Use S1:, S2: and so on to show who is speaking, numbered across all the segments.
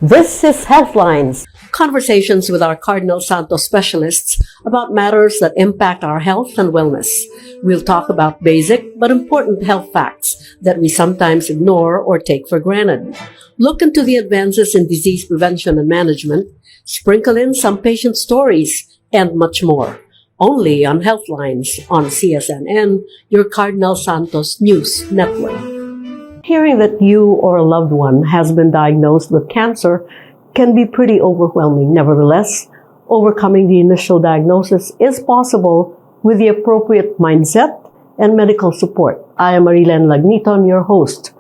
S1: This is HEALTHlines, conversations with our 𝗛𝗚𝗨𝙨 specialists about matters that impact our health and wellness. We'll talk about basic but important health facts that we sometimes ignore or take for granted. Look into the advances in disease prevention and management, sprinkle in some patient stories, and much more. Only on HEALTHlines on CSMN, your Cardinal Santos News Network. Hearing that you or a loved one has been diagnosed with cancer can be pretty overwhelming. Nevertheless, overcoming the initial diagnosis is possible with the appropriate mindset and medical support. I am Marilyn Lagniton, your host.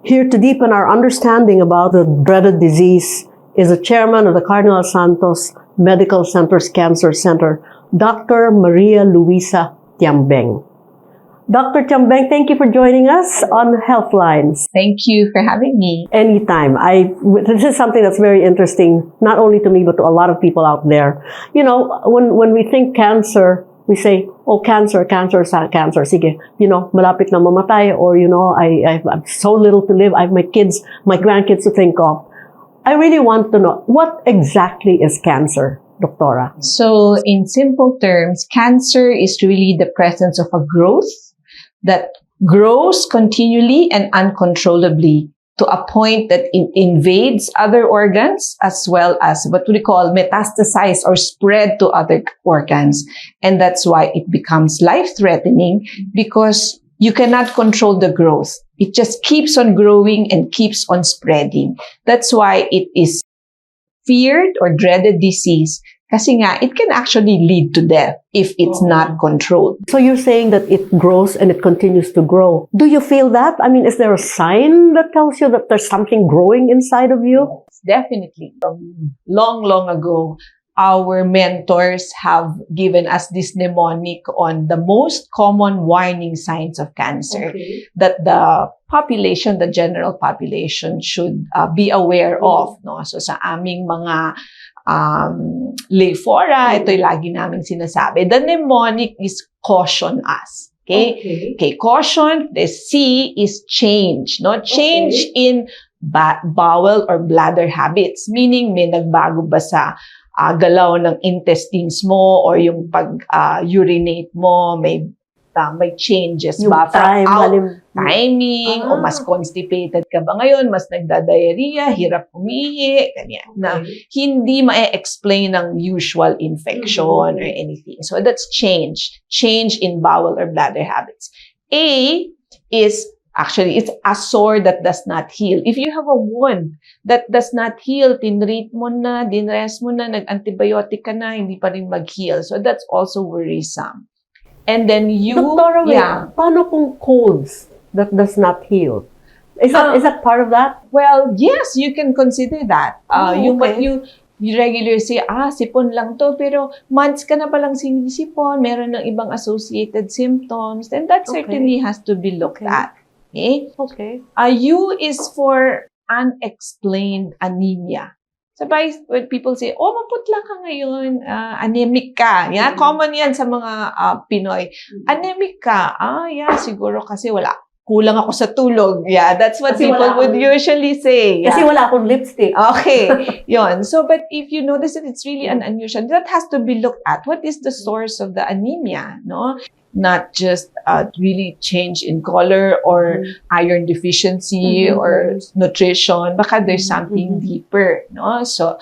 S1: Here to deepen our understanding about the dreaded disease is the chairman of the Cardinal Santos Medical Center's Cancer Center, Dr. Maria Luisa Tiambeng. Dr. Tiambeng, thank you for joining us on HEALTHlines.
S2: Thank you for having me.
S1: Anytime. This is something that's very interesting, not only to me, but to a lot of people out there. You know, when we think cancer, we say, oh, cancer. Sige, malapit na mamatay, or, I have so little to live. I have my grandkids to think of. I really want to know, what exactly is cancer, Doctora?
S2: So, in simple terms, cancer is really the presence of a growth that grows continually and uncontrollably to a point that it invades other organs, as well as what we call metastasize or spread to other organs. And that's why it becomes life-threatening, because you cannot control the growth. It just keeps on growing and keeps on spreading. That's why it is feared or dreaded disease. Kasi nga, it can actually lead to death if it's not controlled.
S1: So you're saying that it grows and it continues to grow. Do you feel that? I mean, is there a sign that tells you that there's something growing inside of you?
S2: Definitely. From long ago, our mentors have given us this mnemonic on the most common warning signs of cancer that the population, the general population, should be aware of. No? So sa aming mga lay fora, ito'y lagi namin sinasabi. The mnemonic is caution us. Okay, caution. The C is change. No? Change in bowel or bladder habits. Meaning, may nagbago ba sa galaw ng intestines mo, or yung pag-urinate mo, may changes
S1: yung
S2: ba from timing,
S1: Ah.
S2: o mas constipated ka ba ngayon, mas nagda-diarrhea, hirap umihi, ganyan, na hindi ma-explain ng usual infection or anything. So that's change in bowel or bladder habits. A is actually, it's a sore that does not heal. If you have a wound that does not heal, tinreat mo na, dinrest mo na, nag-antibiotic ka na, hindi pa rin mag-heal. So that's also worrisome. And then
S1: Doctora, paano kung colds that does not heal? Is that part of that?
S2: Well, yes, you can consider that. Yung what you regularly say, sipon lang to, pero months ka na palang sinisipon, meron ng ibang associated symptoms, then that certainly has to be looked at. Okay? U is for unexplained anemia. Sabay, when people say, maputla ka ngayon, anemic ka. Yeah, common yan sa mga Pinoy. Anemic ka. Siguro kasi kulang ako sa tulog. Yeah, that's what people would usually say. Yeah.
S1: Kasi wala akong lipstick.
S2: Okay, yon. So, but if you notice that it's really an unusual, that has to be looked at. What is the source of the anemia? No? Not just really change in color or iron deficiency or nutrition. Baka there's something deeper. No? So,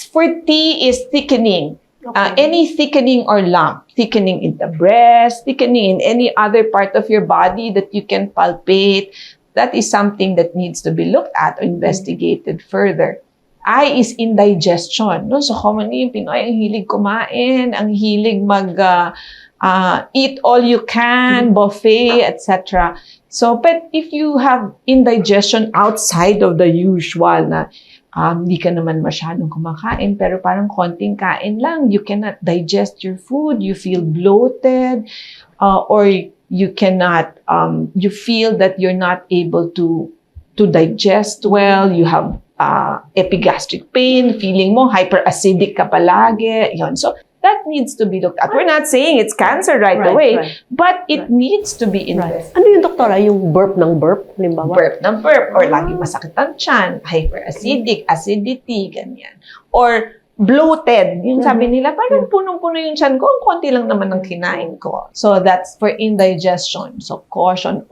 S2: for T is thickening. Any thickening or lump, thickening in the breast, thickening in any other part of your body that you can palpate, that is something that needs to be looked at or investigated further. I is indigestion. No? So, commonly, yung Pinoy, ang hilig kumain, ang hilig eat all you can, buffet, etc. So, but if you have indigestion outside of the usual na hindi ka naman masyadong kumakain, pero parang konting kain lang, you cannot digest your food, you feel bloated, or you cannot, you feel that you're not able to digest well, you have epigastric pain, feeling mo hyperacidic ka palagi, yun. So, that needs to be looked at. We're not saying it's cancer right away, but it needs to be investigated.
S1: Ano yung doktora? Yung burp ng burp? Halimbawa?
S2: Burp ng burp, or lagi masakit ang tiyan, hyperacidic, acidity, ganyan. Or bloated. Yung sabi nila, parang punong-puno yung tiyan ko, ang konti lang naman ang kinain ko. So that's for indigestion. So caution.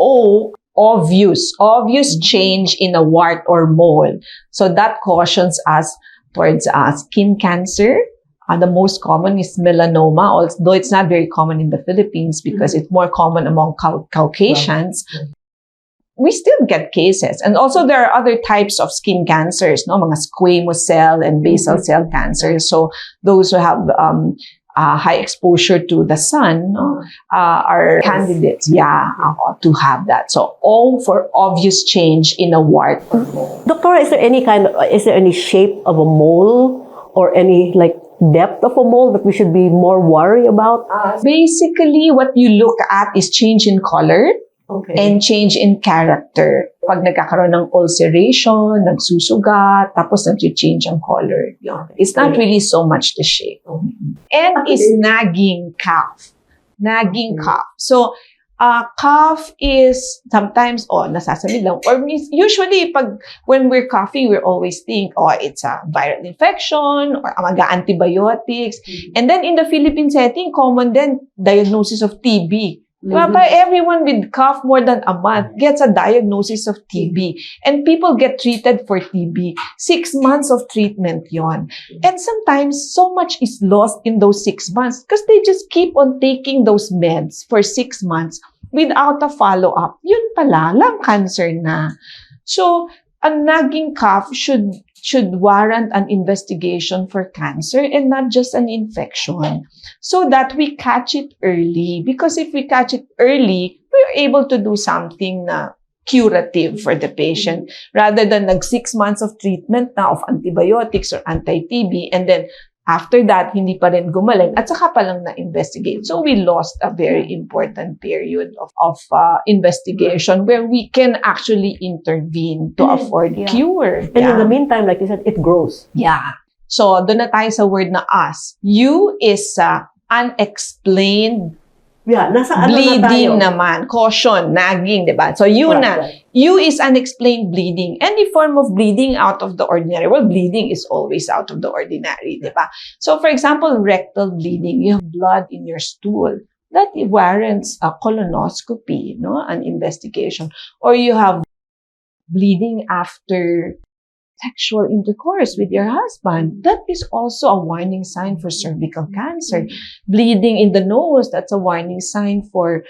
S2: Obvious change in a wart or mole. So that cautions us towards skin cancer. The most common is melanoma, although it's not very common in the Philippines because it's more common among Caucasians. We still get cases. And also there are other types of skin cancers, no? Mga squamous cell and basal cell cancers. So those who have high exposure to the sun are candidates, to have that. So all for obvious change in a wart.
S1: Doctor, is there any shape of a mole or any depth of a mole that we should be more worried about?
S2: Basically, what you look at is change in color and change in character. Pag nagkakaroon ng ulceration, nagsusugat, tapos nag-change ang color. It's not really so much the shape. And is nagging cough. Nagging cough. So, cough is sometimes, nasasabi lang. Or usually, when we're coughing, we always think, it's a viral infection or mag-antibiotics. And then in the Philippine setting, common then diagnosis of TB. Everyone with cough more than a month gets a diagnosis of TB. And people get treated for TB. 6 months of treatment yon. And sometimes, so much is lost in those 6 months because they just keep on taking those meds for 6 months without a follow-up. Yun pala, lung cancer na. So, a nagging cough should warrant an investigation for cancer and not just an infection, so that we catch it early. Because if we catch it early, we're able to do something curative for the patient rather than 6 months of treatment na of antibiotics or anti-TB and then after that, hindi pa rin gumaling at saka pa lang na-investigate. So we lost a very important period of investigation where we can actually intervene to afford cure.
S1: And in the meantime, like you said, it grows.
S2: Yeah. So doon na tayo sa word na us. U is unexplained bleeding naman. Caution, nagging, diba? So U is unexplained bleeding. Any form of bleeding out of the ordinary. Well, bleeding is always out of the ordinary, diba? So for example, rectal bleeding, you have blood in your stool. That warrants a colonoscopy, an investigation. Or you have bleeding after sexual intercourse with your husband. That is also a warning sign for cervical cancer. Bleeding in the nose, that's a warning sign for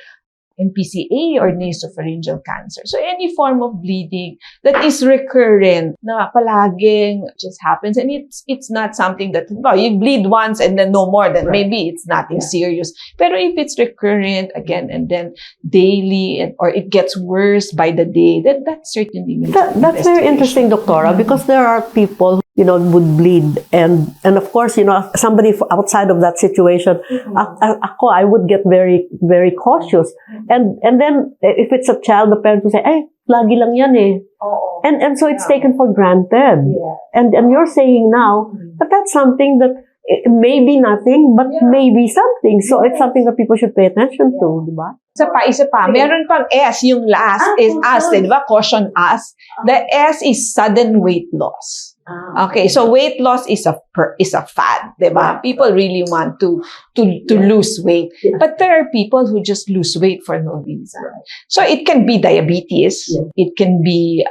S2: NPCA or nasopharyngeal cancer. So any form of bleeding that is recurrent, na palaging just happens, and it's not something that you bleed once and then no more, then maybe it's nothing serious. Pero if it's recurrent again and then daily, or it gets worse by the day, then that certainly means
S1: that's very interesting, Doctora, because there are people would bleed. And of course, somebody outside of that situation, I would get very, very cautious. And then, if it's a child, the parents will say, lagi lang yan eh. And so it's taken for granted. And you're saying now that that's something that may be nothing, but maybe something. So it's something that people should pay attention to, di ba?
S2: Isa pa. Meron pang S, yung last is us, di ba? Caution us. The S is sudden weight loss. Okay, so weight loss is a fad, diba? People really want to lose weight, but there are people who just lose weight for no reason. So it can be diabetes, it can be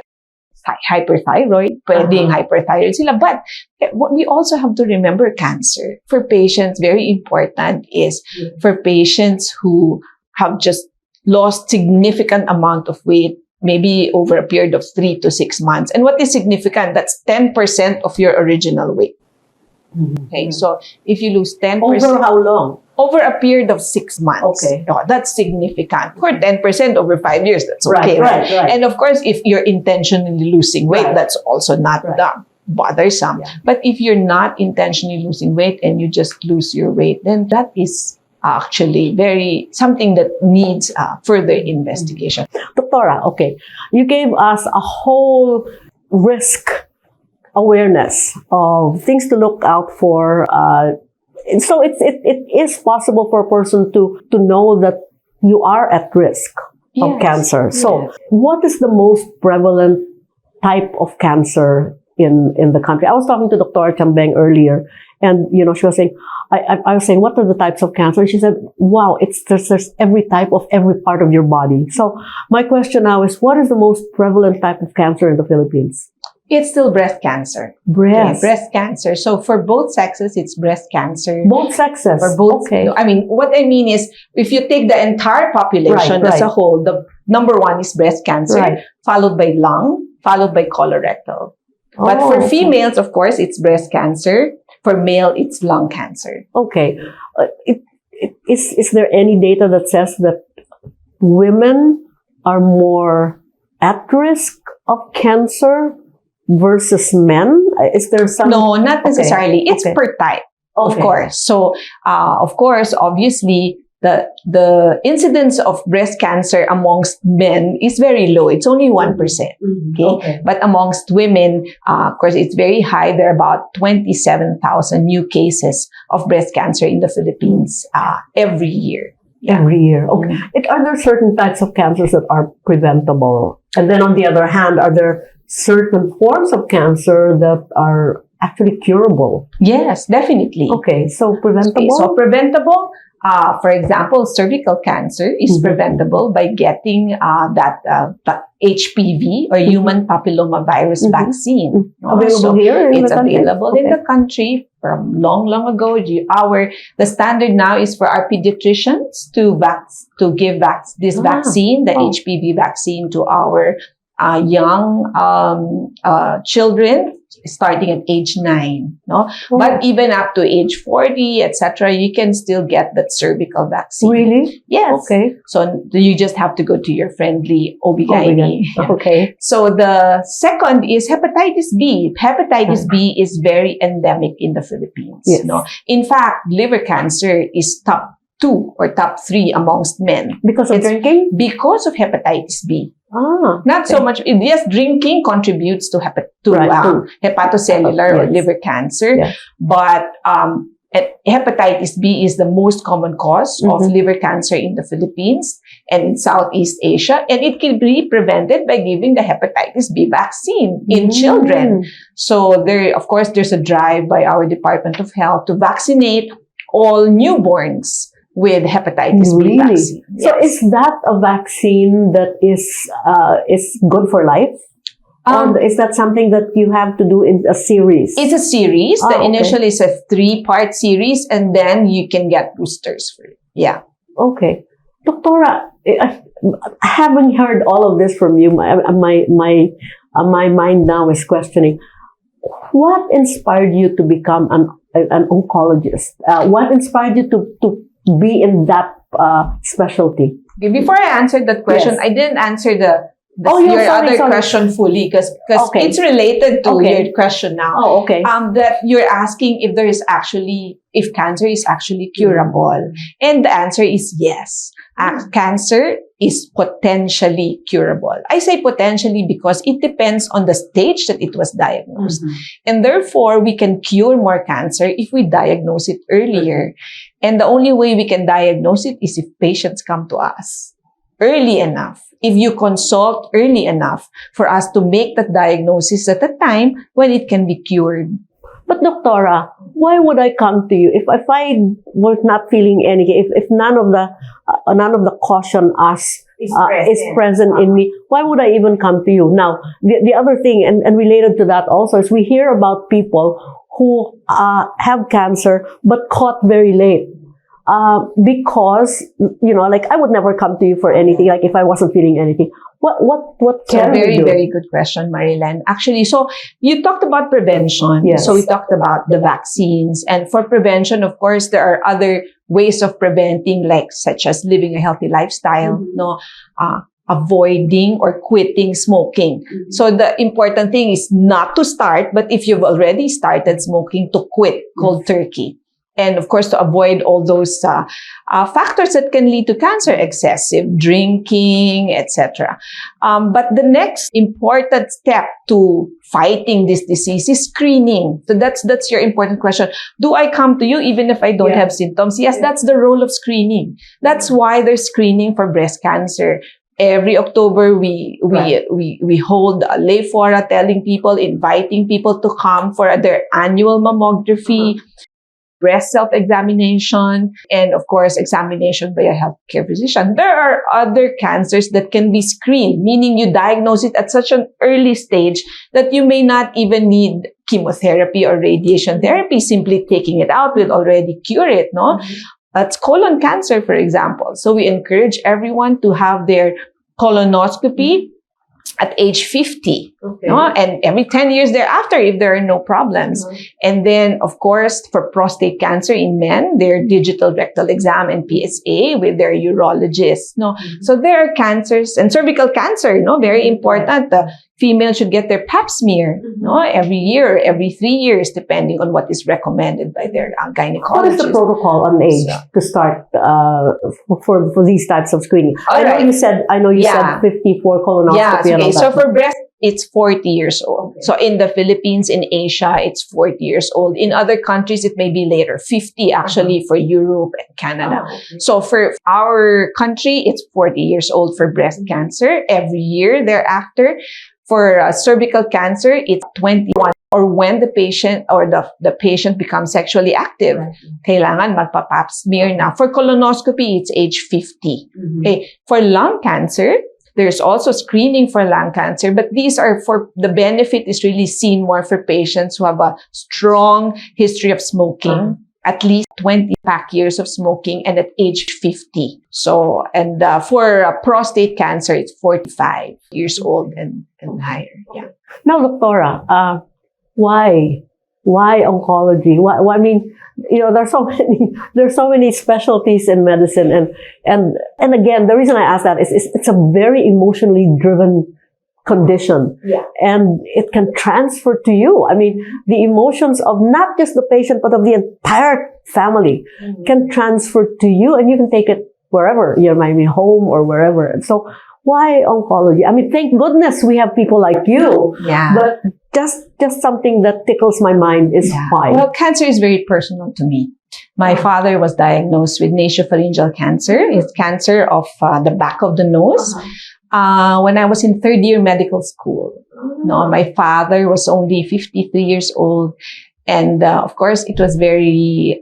S2: hyperthyroid, pwedeng hyperthyroid sila. But what we also have to remember, cancer for patients, very important is for patients who have just lost significant amount of weight, maybe over a period of 3 to 6 months. And what is significant? That's 10% of your original weight. Okay, so if you lose 10%...
S1: Over how long?
S2: Over a period of 6 months.
S1: Okay.
S2: That's significant. For 10% over 5 years, that's okay.
S1: Right.
S2: And of course, if you're intentionally losing weight, that's also not bothersome. But if you're not intentionally losing weight and you just lose your weight, then that is actually something that needs further investigation.
S1: Doctora, okay, you gave us a whole risk awareness of things to look out for So it is possible for a person to know that you are at risk of cancer. So what is the most prevalent type of cancer in the country? I was talking to Dr. Tiambeng earlier, and she was saying, I was saying, what are the types of cancer? And she said, wow, there's every type of every part of your body. So my question now is, what is the most prevalent type of cancer in the Philippines?
S2: It's still breast cancer.
S1: Breast
S2: cancer. So for both sexes, it's breast cancer.
S1: Both sexes?
S2: For both.
S1: Okay.
S2: I mean, what I mean is, if you take the entire population as a whole, the number one is breast cancer, followed by lung, followed by colorectal. But for females, of course, it's breast cancer. For male, it's lung cancer.
S1: Okay. Is there any data that says that women are more at risk of cancer versus men? Is there some?
S2: No, not necessarily. It's per type, of course. So, of course, obviously, the incidence of breast cancer amongst men is very low. It's only 1%. Okay? But amongst women, of course, it's very high. There are about 27,000 new cases of breast cancer in the Philippines every year.
S1: Every year. Okay. Are there certain types of cancers that are preventable? And then on the other hand, are there certain forms of cancer that are actually curable?
S2: Yes, definitely.
S1: Okay, so preventable?
S2: Okay, so preventable, for example, cervical cancer is preventable by getting that HPV or human papillomavirus vaccine.
S1: Available here?
S2: It's available in the country from long ago. The standard now is for our pediatricians to give this vaccine, the HPV vaccine, to our young children starting at age 9, but even up to age 40, etc., you can still get that cervical vaccine.
S1: Really?
S2: Yes.
S1: Okay.
S2: So you just have to go to your friendly OB-GYN.
S1: Okay.
S2: So the second is hepatitis B. Hepatitis B is very endemic in the Philippines.
S1: Yes.
S2: In fact, liver cancer is top 2 or top 3 amongst men.
S1: Because of drinking?
S2: Because of hepatitis B. Not so much. Yes, drinking contributes to hepatocellular or liver cancer, but hepatitis B is the most common cause of liver cancer in the Philippines and in Southeast Asia, and it can be prevented by giving the hepatitis B vaccine in children. So of course, there's a drive by our Department of Health to vaccinate all newborns with hepatitis B vaccine.
S1: So is that a vaccine that is good for life? Or is that something that you have to do in a series?
S2: It's a series. The initial is a 3-part series, and then you can get boosters for it. Yeah.
S1: Okay. Doctora, having heard all of this from you, my mind now is questioning, what inspired you to become an oncologist? What inspired you to be in that specialty?
S2: Before I answered that question, I didn't answer your other question fully because it's related to your question now. That you're asking if cancer is actually curable. And the answer is yes. Cancer is potentially curable. I say potentially because it depends on the stage that it was diagnosed. And therefore, we can cure more cancer if we diagnose it earlier. And the only way we can diagnose it is if patients come to us early enough. If you consult early enough for us to make that diagnosis at a time when it can be cured.
S1: But Doctora, why would I come to you if I was not feeling anything? If none of the caution is present in me, why would I even come to you? Now, the other thing, and related to that also, is we hear about people who have cancer but caught very late. Because, like I would never come to you for anything, like if I wasn't feeling anything. What can we do?
S2: Very, very good question, Marilen. Actually, so you talked about prevention.
S1: Yes.
S2: So we talked about the vaccines. And for prevention, of course, there are other ways of preventing, such as living a healthy lifestyle, avoiding or quitting smoking. So the important thing is not to start, but if you've already started smoking, to quit cold turkey. And of course, to avoid all those factors that can lead to cancer, excessive drinking, etc. But the next important step to fighting this disease is screening. So that's your important question. Do I come to you even if I don't have symptoms? Yes, that's the role of screening. That's why there's screening for breast cancer. Every October, we hold a lay fora telling people, inviting people to come for their annual mammography, breast self-examination, and of course, examination by a healthcare physician. There are other cancers that can be screened, meaning you diagnose it at such an early stage that you may not even need chemotherapy or radiation therapy. Simply taking it out will already cure it, no? That's colon cancer, for example. So we encourage everyone to have their colonoscopy at age 50, no? And every 10 years thereafter if there are no problems. And then, of course, for prostate cancer in men, their digital rectal exam and PSA with their urologist. No? So there are cancers, and cervical cancer, very important. The female should get their pap smear every year, every 3 years, depending on what is recommended by their gynecologist.
S1: What is the protocol on age to start for these types of screening? I know you said 54 colonoscopy.
S2: Okay. So for breast, it's 40 years old. Okay. So in the Philippines, in Asia, it's 40 years old. In other countries, it may be later, 50 actually for Europe and Canada. So for our country, it's 40 years old for breast cancer. Every year thereafter, for cervical cancer, it's 21. Or when the patient or the patient becomes sexually active, kailangan magpa-pap smear na. For colonoscopy, it's age 50. Okay. For lung cancer, there's also screening for lung cancer, but these are for the benefit is really seen more for patients who have a strong history of smoking, at least 20 pack years of smoking, and at age 50. So, and for prostate cancer, it's 45 years old and higher. Yeah.
S1: Now, Doctora, why oncology? Why? I mean, there's so many specialties in medicine, and again, the reason I ask that is it's a very emotionally driven condition, and it can transfer to you. I mean, the emotions of not just the patient but of the entire family can transfer to you, and you can take it wherever you might be, home or wherever. And so, why oncology? I mean, thank goodness we have people like you. But just something that tickles my mind is why.
S2: Well, cancer is very personal to me. My father was diagnosed with nasopharyngeal cancer. It's cancer of the back of the nose. When I was in third year medical school. No, my father was only 53 years old. And of course, it was very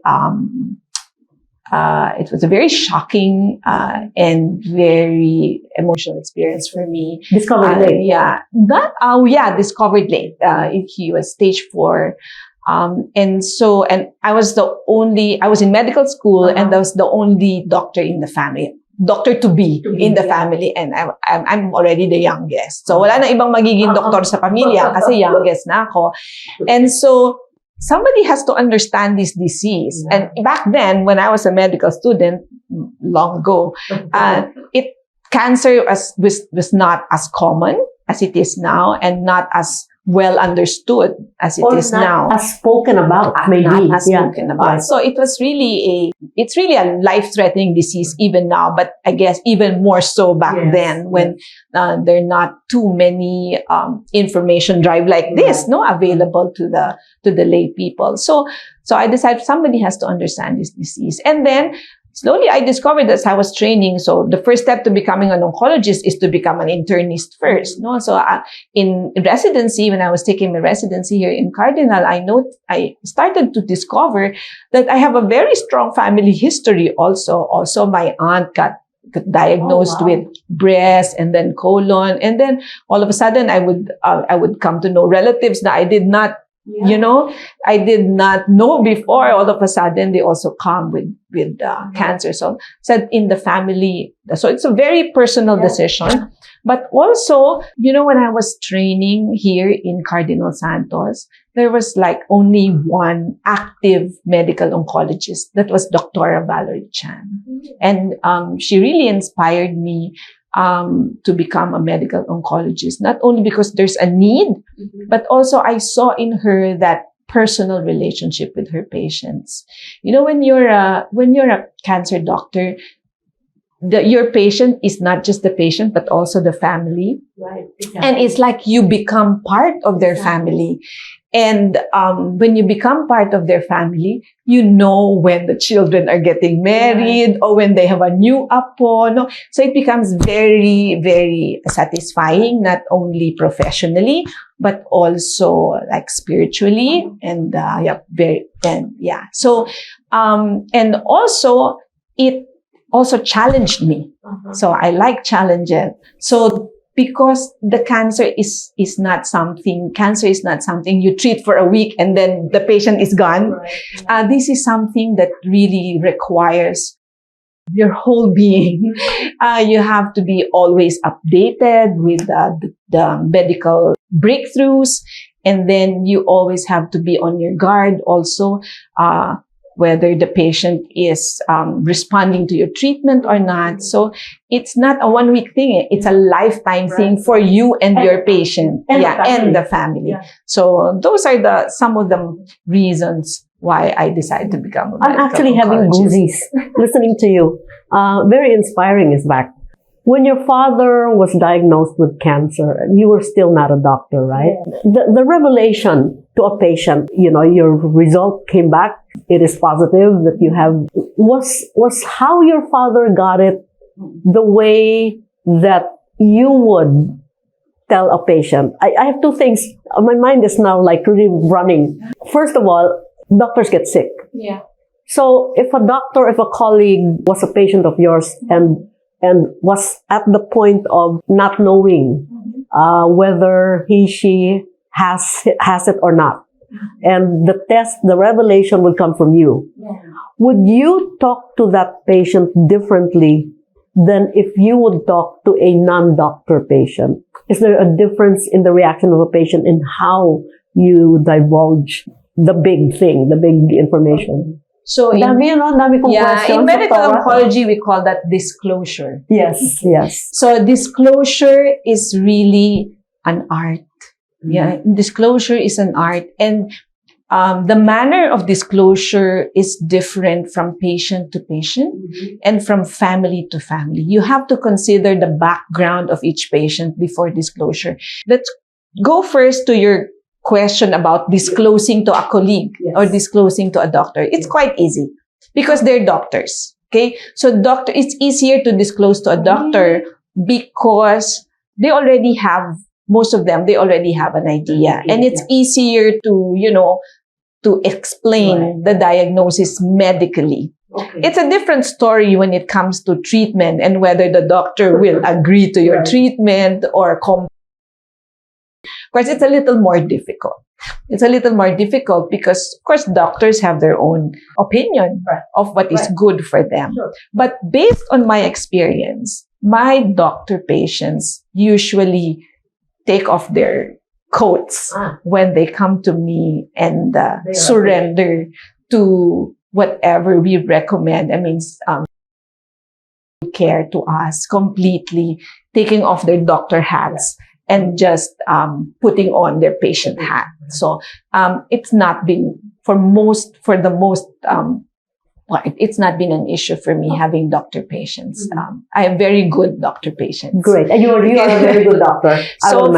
S2: it was a very shocking and very emotional experience for me.
S1: Discovered late.
S2: Discovered late. He was stage 4. And I was in medical school, and I was the only doctor in the family. Doctor to be in the family, and I'm already the youngest. So wala na ibang magiging doktor sa pamilya kasi youngest na ako. And so somebody has to understand this disease. And back then, when I was a medical student, long ago, cancer was not as common as it is now, and not as well understood as it is now.
S1: As spoken about, maybe.
S2: Not as spoken about. So it was it's really a life-threatening disease even now, but I guess even more so back then when there are not too many information drive like this, available to the lay people. So I decided somebody has to understand this disease. And then slowly I discovered as I was training. So the first step to becoming an oncologist is to become an internist first. No, so in residency, when I was taking my residency here in Cardinal, I started to discover that I have a very strong family history. Also my aunt got diagnosed with breast and then colon, and then all of a sudden I would come to know relatives that I did not. I did not know before. All of a sudden, they also come with cancer. So, said in the family. So it's a very personal decision. But also, when I was training here in Cardinal Santos, there was like only one active medical oncologist. That was Dr. Valerie Chan. And she really inspired me to become a medical oncologist, not only because there's a need, but also I saw in her that personal relationship with her patients. You know, when you're a cancer doctor, your patient is not just the patient, but also the family.
S1: Right. Exactly.
S2: And it's like you become part of their family. And when you become part of their family, you know when the children are getting married or when they have a new apo. No? So it becomes very, very satisfying, not only professionally, but also like spiritually. And So, and also it also challenged me. So I like challenges. So because the cancer is not something you treat for a week and then the patient is gone. Right. This is something that really requires your whole being. You have to be always updated with the medical breakthroughs, and then you always have to be on your guard also, whether the patient is responding to your treatment or not. So it's not a 1 week thing. It's a lifetime thing for you and your patient. And the family. Yeah. So those are some of the reasons why I decided to become a medical
S1: I'm actually having goosies listening to you. Very inspiring, is that when your father was diagnosed with cancer, you were still not a doctor, right? Yeah. The revelation to a patient, you know, your result came back, it is positive that you have, was how your father got it the way that you would tell a patient. I have two things. My mind is now like really running. First of all, doctors get sick.
S2: Yeah.
S1: So if a colleague was a patient of yours and was at the point of not knowing whether she has it or not, and the revelation would come from you, would you talk to that patient differently than if you would talk to a non-doctor patient? Is there a difference in the reaction of a patient in how you divulge the big thing, the big information?
S2: So in medical oncology, we call that disclosure.
S1: Yes.
S2: So disclosure is really an art. Yeah, disclosure is an art. And the manner of disclosure is different from patient to patient and from family to family. You have to consider the background of each patient before disclosure. Let's go first to your question about disclosing to a colleague or disclosing to a doctor. It's quite easy because they're doctors. Okay. So it's easier to disclose to a doctor because most of them already have an idea, and it's easier to explain the diagnosis medically. Okay. It's a different story when it comes to treatment and whether the doctor will agree to your treatment or Of course, it's a little more difficult. It's a little more difficult because, of course, doctors have their own opinion of what is good for them. Sure. But based on my experience, my doctor patients usually take off their coats when they come to me and surrender to whatever we recommend. I mean, care to us completely, taking off their doctor hats and just putting on their patient hat. So it's not been it's not been an issue for me having doctor patients. I have very good doctor patients.
S1: Great, and you are a very good doctor.
S2: So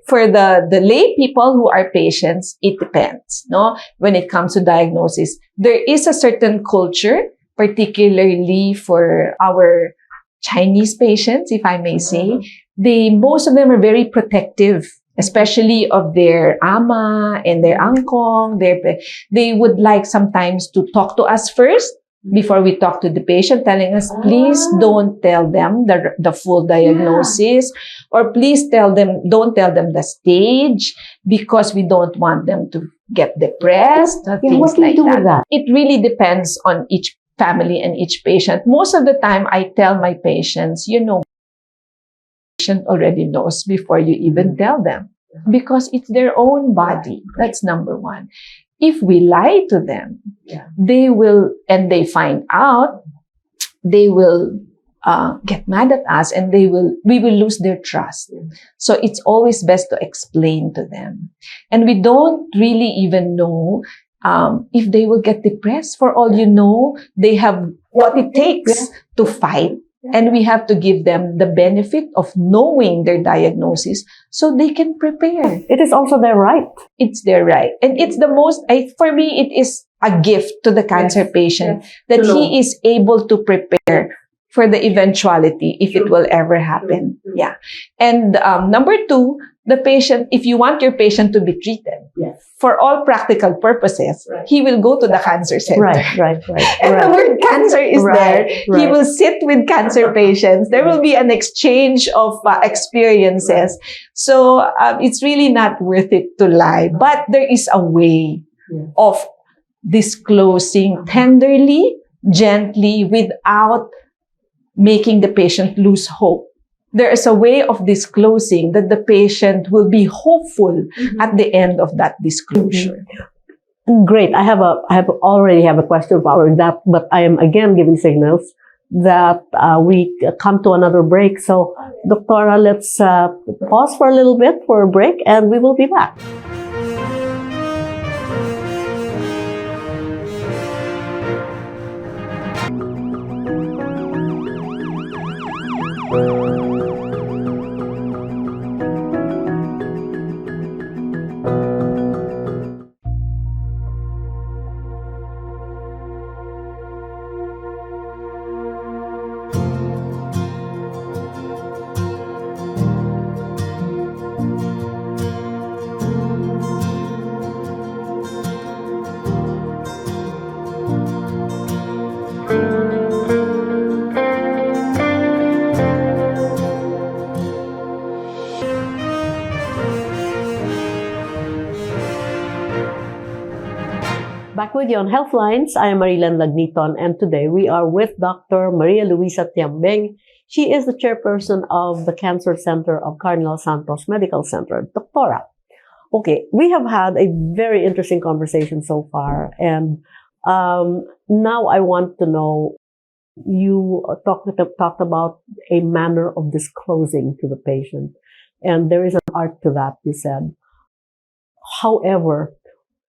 S2: for the lay people who are patients, it depends. No, when it comes to diagnosis, there is a certain culture, particularly for our Chinese patients, if I may say. Most of them are very protective, especially of their ama and their angkong. They would like sometimes to talk to us first before we talk to the patient, telling us, please don't tell them the full diagnosis, or please don't tell them the stage, because we don't want them to get depressed, things like that. It really depends on each family and each patient. Most of the time, I tell my patients, patient already knows before you even tell them, because it's their own body. That's number one. If we lie to them, they will, and they find out, they will get mad at us, and we will lose their trust. So it's always best to explain to them. And we don't really even know if they will get depressed. For all you know, they have what it takes to fight. And we have to give them the benefit of knowing their diagnosis so they can prepare.
S1: It is also their right.
S2: It's their right. And it's the most, for me, it is a gift to the cancer patient that he is able to prepare for the eventuality if it will ever happen. Yeah. And number two, the patient, if you want your patient to be treated, for all practical purposes, he will go to the cancer center.
S1: Right.
S2: And the word cancer is there. He will sit with cancer patients. There will be an exchange of experiences. So it's really not worth it to lie. But there is a way of disclosing tenderly, gently, without making the patient lose hope. There is a way of disclosing that the patient will be hopeful at the end of that disclosure.
S1: Great. I already have a question about that, but I am again giving signals that we come to another break. So, Doctora, let's pause for a little bit for a break, and we will be back. Back with you on HEALTHlines. I am Marilen Lagniton, and today we are with Dr. Maria Luisa Tiambeng. She is the chairperson of the Cancer Center of Cardinal Santos Medical Center. Doctora, okay, we have had a very interesting conversation so far, and now I want to know, you talked about a manner of disclosing to the patient, and there is an art to that, you said. However,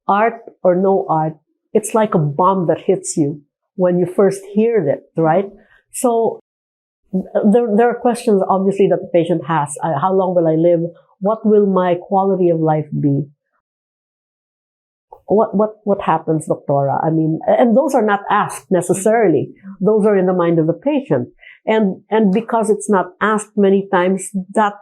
S1: art or no art, it's like a bomb that hits you when you first hear it, right? So there are questions, obviously, that the patient has. How long will I live? What will my quality of life be? What happens, Doctora? I mean, and those are not asked necessarily. Those are in the mind of the patient. And because it's not asked many times, that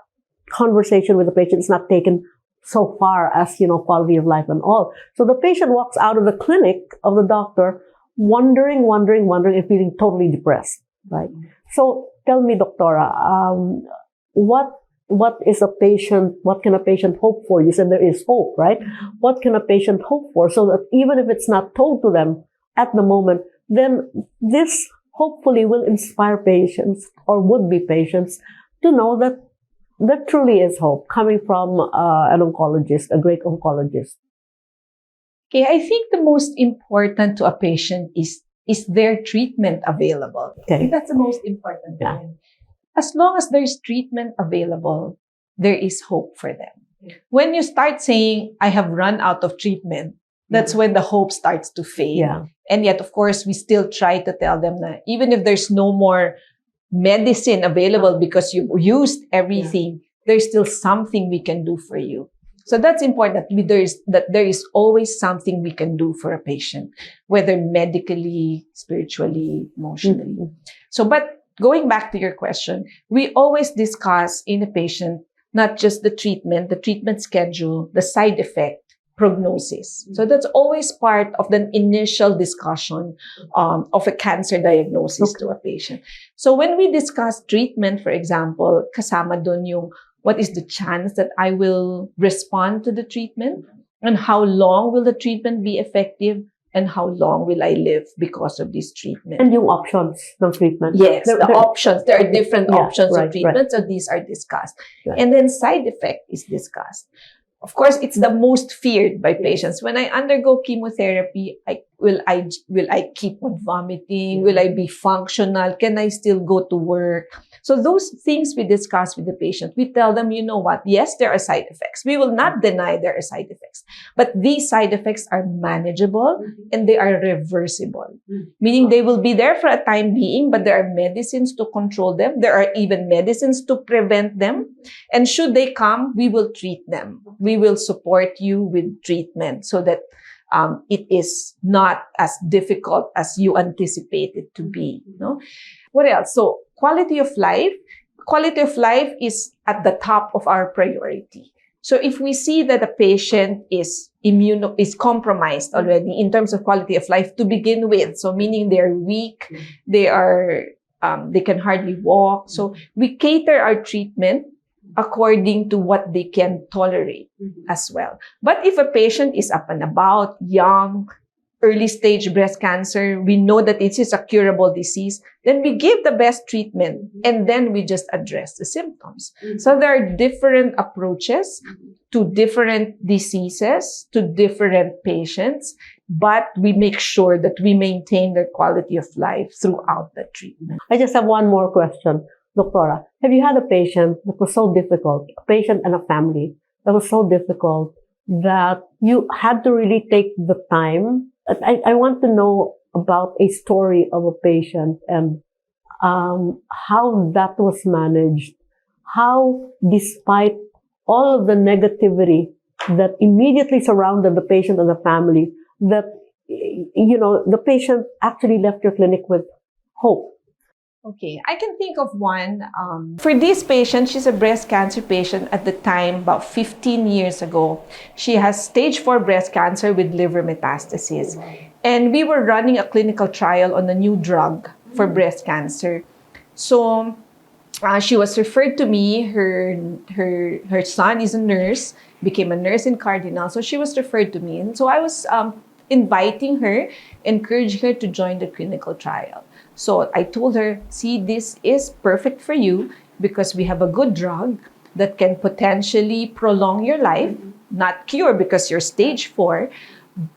S1: conversation with the patient is not taken so far as, quality of life and all. So the patient walks out of the clinic of the doctor wondering and feeling totally depressed, right? So tell me, Doctora, what can a patient hope for? You said there is hope, right? What can a patient hope for so that even if it's not told to them at the moment, then this hopefully will inspire patients or would-be patients to know that there truly is hope coming from an oncologist, a great oncologist.
S2: Okay, I think the most important to a patient is their treatment available.
S1: Okay.
S2: I think that's the most important thing. As long as there's treatment available, there is hope for them. When you start saying, I have run out of treatment, that's when the hope starts to fade.
S1: Yeah.
S2: And yet, of course, we still try to tell them that even if there's no more medicine available because you've used everything, there's still something we can do for you. So that's important, that there is always something we can do for a patient, whether medically, spiritually, emotionally. So, but going back to your question, we always discuss in a patient, not just the treatment schedule, the side effect, prognosis. So that's always part of the initial discussion of a cancer diagnosis to a patient. So when we discuss treatment, for example, kasama dun yung what is the chance that I will respond to the treatment, and how long will the treatment be effective, and how long will I live because of this treatment.
S1: And yung options of treatment.
S2: Yes, the options. There are different options of treatment, so these are discussed.
S1: Right.
S2: And then side effect is discussed. Of course, it's the most feared by patients. When I undergo chemotherapy, will I keep on vomiting? Will I be functional? Can I still go to work? So those things we discuss with the patient. We tell them, you know what? Yes, there are side effects. We will not deny there are side effects. But these side effects are manageable and they are reversible. Meaning they will be there for a time being, but there are medicines to control them. There are even medicines to prevent them. And should they come, we will treat them. We will support you with treatment so that it is not as difficult as you anticipate it to be. No? What else? So quality of life. Quality of life is at the top of our priority. So if we see that a patient is compromised already in terms of quality of life to begin with, so meaning they're weak, they can hardly walk. So we cater our treatment according to what they can tolerate as well. But if a patient is up and about, young, early stage breast cancer, we know that it is a curable disease, then we give the best treatment and then we just address the symptoms. So there are different approaches to different diseases, to different patients, but we make sure that we maintain their quality of life throughout the treatment.
S1: I just have one more question. Doctora, have you had a patient that was so difficult, a patient and a family that was so difficult that you had to really take the time? I want to know about a story of a patient and how that was managed. How, despite all of the negativity that immediately surrounded the patient and the family, that, you know, the patient actually left your clinic with hope.
S2: Okay, I can think of one. For this patient, she's a breast cancer patient at the time, about 15 years ago. She has stage 4 breast cancer with liver metastasis. And we were running a clinical trial on a new drug for breast cancer. So she was referred to me. Her son is a nurse, became a nurse in Cardinal. So she was referred to me. And so I was inviting her, encouraging her to join the clinical trial. So I told her, see, this is perfect for you because we have a good drug that can potentially prolong your life, not cure because you're stage 4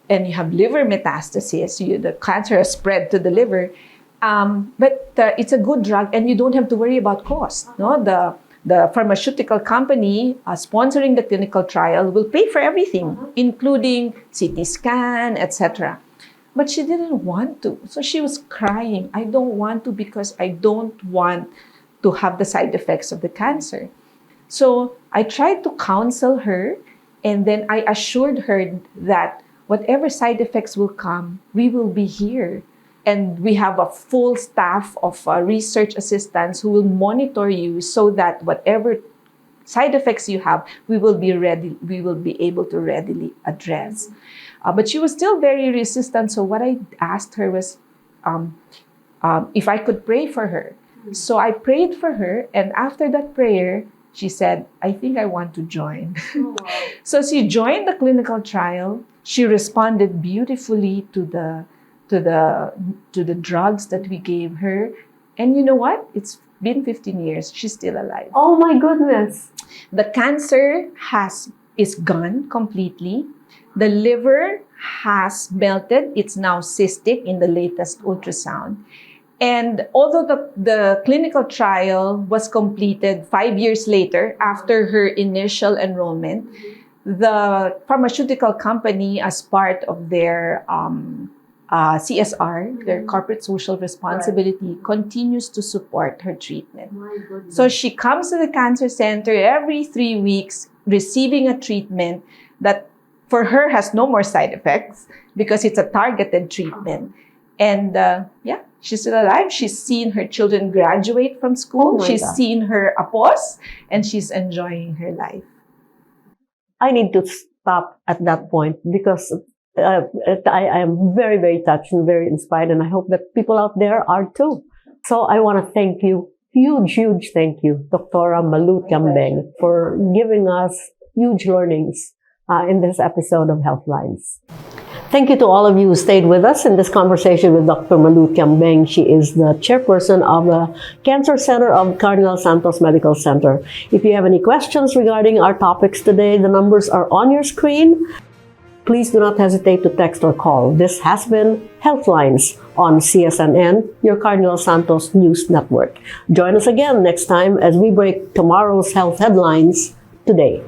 S2: and you have liver metastasis. The cancer has spread to the liver. But it's a good drug and you don't have to worry about cost. No? The pharmaceutical company sponsoring the clinical trial will pay for everything, including CT scan, etc. But she didn't want to. So she was crying. I don't want to because I don't want to have the side effects of the cancer. So I tried to counsel her and then I assured her that whatever side effects will come, we will be here. And we have a full staff of research assistants who will monitor you so that whatever side effects you have, we will be able to readily address. But she was still very resistant. So what I asked her was if I could pray for her. So I prayed for her. And after that prayer, she said, I think I want to join. Oh, wow. So she joined the clinical trial. She responded beautifully to the drugs that we gave her. And you know what? It's been 15 years. She's still alive.
S1: Oh my goodness.
S2: The cancer is gone completely. The liver has melted. It's now cystic in the latest ultrasound. And although the clinical trial was completed 5 years later after her initial enrollment, the pharmaceutical company, as part of their CSR, their corporate social responsibility, continues to support her treatment. So she comes to the cancer center every 3 weeks, receiving a treatment that for her has no more side effects because it's a targeted treatment. And she's still alive. She's seen her children graduate from school. She's seen her apos, and she's enjoying her life.
S1: I need to stop at that point because I am very, very touched and very inspired, and I hope that people out there are too. So I want to thank you, huge thank you, Dr. Abesamis-Tiambeng, for giving us huge learnings in this episode of HEALTHlines. Thank you to all of you who stayed with us in this conversation with Dr. Abesamis-Tiambeng. She is the chairperson of the Cancer Center of Cardinal Santos Medical Center. If you have any questions regarding our topics today, the numbers are on your screen. Please do not hesitate to text or call. This has been HEALTHlines on CSNN, your Cardinal Santos News Network. Join us again next time as we break tomorrow's health headlines today.